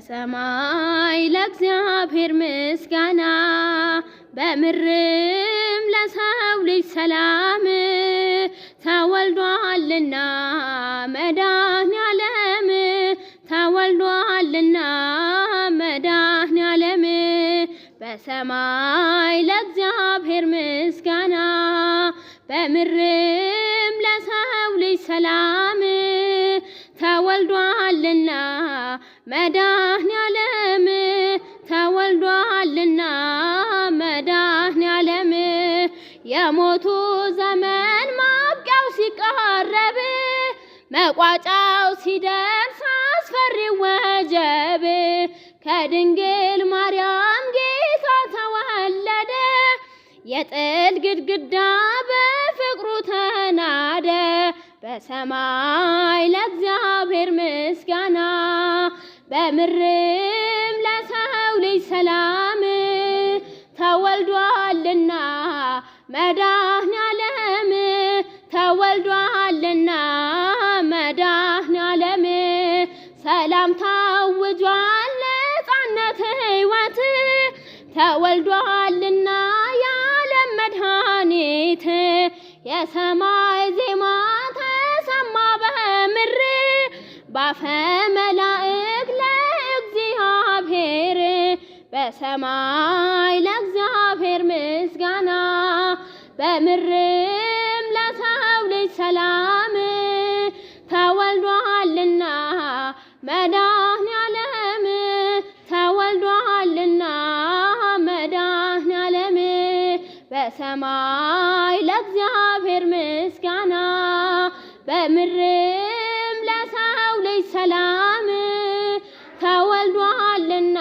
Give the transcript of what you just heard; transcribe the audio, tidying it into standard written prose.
ሰማይ ለእግዚአብሔር ምስጋና በምድርም ለሰው ልጅ ሰላም ተወልዷልና መድኃኔዓለም ተወልዷልና መድኃኔዓለም በሰማይ ለእግዚአብሔር ምስጋና በምድርም ለሰው ልጅ ሰላም ተወልዷልና መድኃኔዓለም ተወልዷልና መድኃኔዓለም የሞቱ ዘመን ማብቂያው ሲቃረብ መቋጫው ሲደርስ አስፈሪው ወጀብ ከድንግል ማርያም ጌታ ተወለደ የጥል ግድግዳ በፍቅሩ ተናደ በሰማይ ለእግዚአብሔር ምስጋና በምድርም ለሰው ልጅ ሰላም ተወልዷልና መድኃኔዓለም ተወልዷልና መድኃኔዓለም ሰላም ታውጇል ነፃነት ሕይወት ተወልዷልና የዓለም መድኃኒት የሰማይ ዜማ ተሰማ በምድር ባፈ መላእክት ለእግዚአብሔር በሰማይ ለእግዚአብሔር ምስጋና በምድርም ለሰው ልጅ ሰላም ተወልዷልና መድኃኔዓለም ተወልዷልና መድኃኔዓለም በሰማይ ለእግዚአብሔር ምስጋና በምድርም ለሰው ልጅ ሰላም ተወልዷልና